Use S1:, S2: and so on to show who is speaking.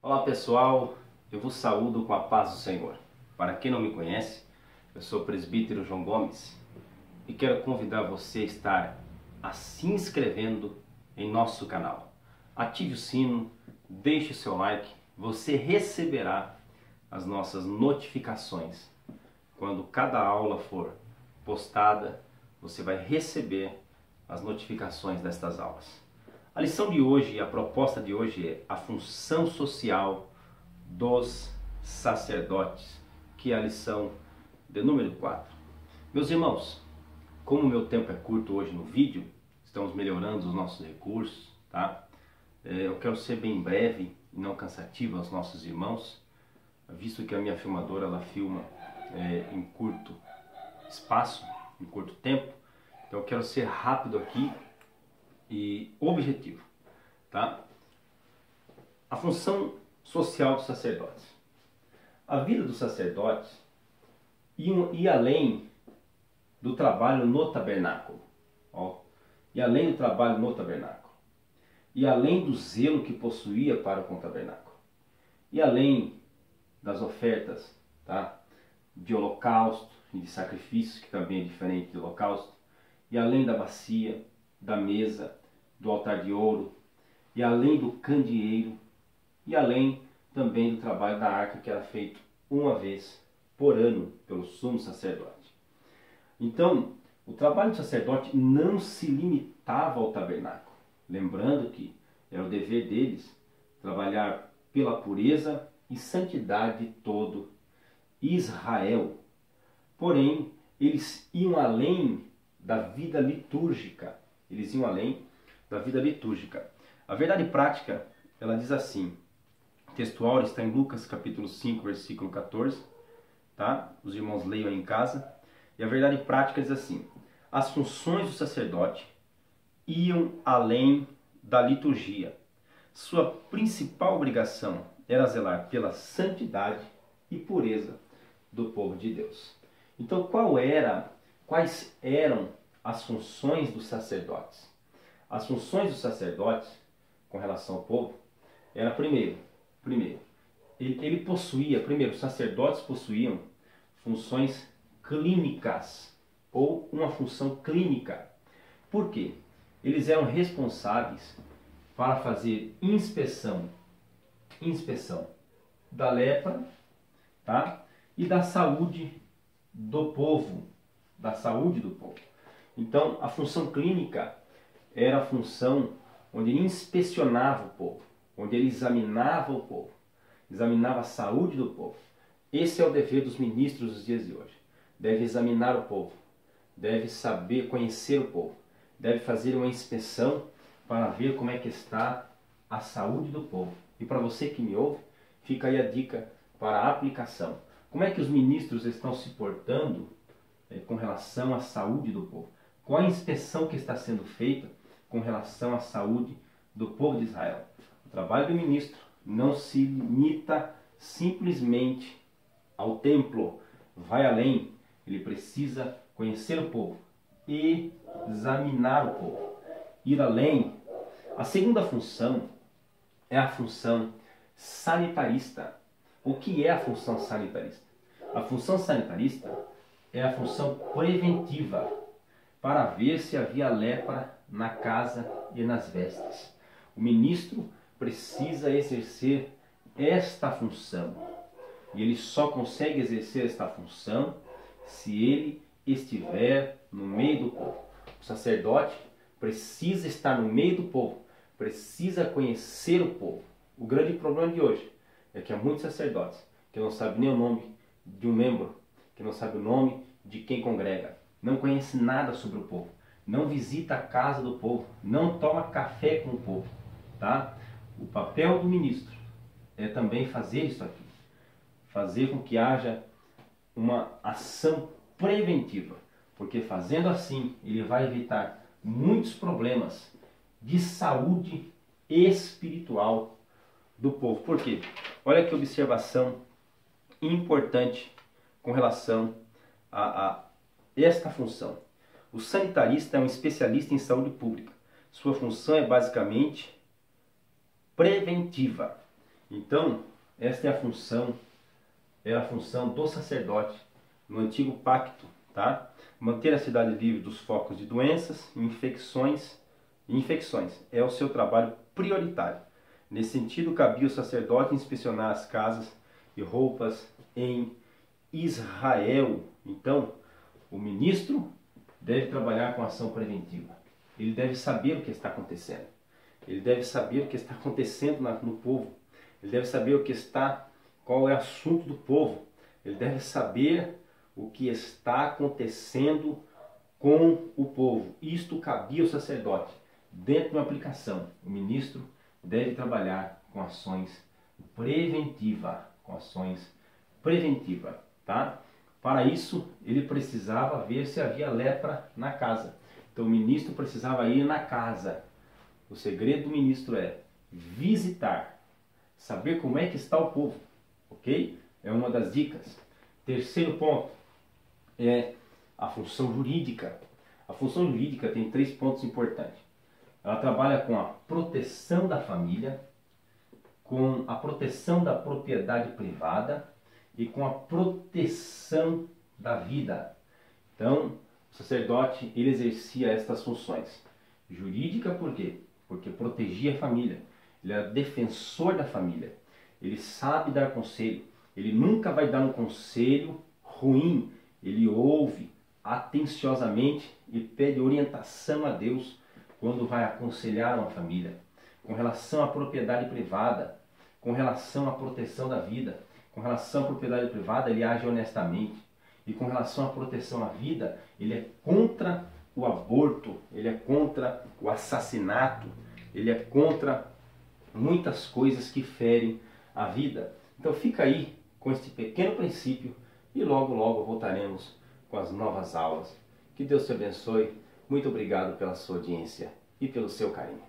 S1: Olá pessoal, eu vos saúdo com a paz do Senhor. Para quem não me conhece, eu sou o presbítero João Gomes e quero convidar você a estar se inscrevendo em nosso canal. Ative o sino, deixe o seu like, você receberá as nossas notificações. Quando cada aula for postada, você vai receber as notificações destas aulas. A lição de hoje, a proposta de hoje é a função social dos sacerdotes, que é a lição de número 4. Meus irmãos, como o meu tempo é curto hoje no vídeo, estamos melhorando os nossos recursos, tá? Eu quero ser bem breve e não cansativo aos nossos irmãos, visto que a minha filmadora ela filma em curto espaço, em curto tempo, então eu quero ser rápido aqui e objetivo, tá? A função social dos sacerdotes. A vida dos sacerdotes ia além do trabalho no tabernáculo, e além do trabalho no tabernáculo, e além do zelo que possuía para com o tabernáculo, e além das ofertas, tá? De holocausto e de sacrifícios, que também é diferente do holocausto, e além da bacia, da mesa, do altar de ouro, e além do candeeiro, e além também do trabalho da arca, que era feito uma vez por ano pelo sumo sacerdote. Então, o trabalho do sacerdote não se limitava ao tabernáculo, lembrando que era o dever deles trabalhar pela pureza e santidade de todo Israel. Porém, eles iam além da vida litúrgica. Eles iam além da vida litúrgica. A verdade prática, ela diz assim, textual está em Lucas capítulo 5, versículo 14, tá? Os irmãos leiam aí em casa. E a verdade prática diz assim: as funções do sacerdote iam além da liturgia. Sua principal obrigação era zelar pela santidade e pureza do povo de Deus. Então, quais eram as funções dos sacerdotes? As funções dos sacerdotes com relação ao povo era primeiro, os sacerdotes possuíam funções clínicas ou uma função clínica. Por quê? Eles eram responsáveis para fazer inspeção da lepra, tá? E da saúde do povo, Então, a função clínica era a função onde ele inspecionava o povo, onde ele examinava o povo, examinava a saúde do povo. Esse é o dever dos ministros dos dias de hoje. Deve examinar o povo, deve saber conhecer o povo, deve fazer uma inspeção para ver como é que está a saúde do povo. E para você que me ouve, fica aí a dica para a aplicação. Como é que os ministros estão se portando com relação à saúde do povo? Qual a inspeção que está sendo feita com relação à saúde do povo de Israel? O trabalho do ministro não se limita simplesmente ao templo, vai além. Ele precisa conhecer o povo, examinar o povo, ir além. A segunda função é a função sanitarista. O que é a função sanitarista? A função sanitarista é a função preventiva para ver se havia lepra na casa e nas vestes. O ministro precisa exercer esta função. E ele só consegue exercer esta função se ele estiver no meio do povo. O sacerdote precisa estar no meio do povo, precisa conhecer o povo. O grande problema de hoje é que há muitos sacerdotes que não sabem nem o nome de um membro, que não sabem o nome de quem congrega, não conhece nada sobre o povo, não visita a casa do povo, não toma café com o povo, tá? O papel do ministro é também fazer isso aqui, fazer com que haja uma ação preventiva, porque fazendo assim ele vai evitar muitos problemas de saúde espiritual do povo. Por quê? Olha que observação importante com relação a esta função. O sanitarista é um especialista em saúde pública. Sua função é basicamente preventiva. Então, esta é a função do sacerdote no antigo pacto, tá? Manter a cidade livre dos focos de doenças e infecções é o seu trabalho prioritário. Nesse sentido, cabia ao sacerdote inspecionar as casas e roupas em Israel. Então, o ministro deve trabalhar com ação preventiva. Ele deve saber o que está acontecendo. Ele deve saber o que está acontecendo no povo. Ele deve saber qual é o assunto do povo. Ele deve saber o que está acontecendo com o povo. Isto cabia ao sacerdote. Dentro de uma aplicação, o ministro deve trabalhar com ações preventivas. Tá? Para isso, ele precisava ver se havia lepra na casa. Então, o ministro precisava ir na casa. O segredo do ministro é visitar, saber como é que está o povo, ok? É uma das dicas. Terceiro ponto é a função jurídica. A função jurídica tem 3 pontos importantes. Ela trabalha com a proteção da família, com a proteção da propriedade privada e com a proteção da vida. Então, o sacerdote, ele exercia estas funções. Jurídica por quê? Porque protegia a família. Ele era defensor da família. Ele sabe dar conselho. Ele nunca vai dar um conselho ruim. Ele ouve atenciosamente e pede orientação a Deus quando vai aconselhar uma família. Com relação à propriedade privada, com relação à proteção da vida, com relação à propriedade privada, ele age honestamente. E com relação à proteção à vida, ele é contra o aborto, ele é contra o assassinato, ele é contra muitas coisas que ferem a vida. Então fica aí com este pequeno princípio e logo voltaremos com as novas aulas. Que Deus te abençoe. Muito obrigado pela sua audiência e pelo seu carinho.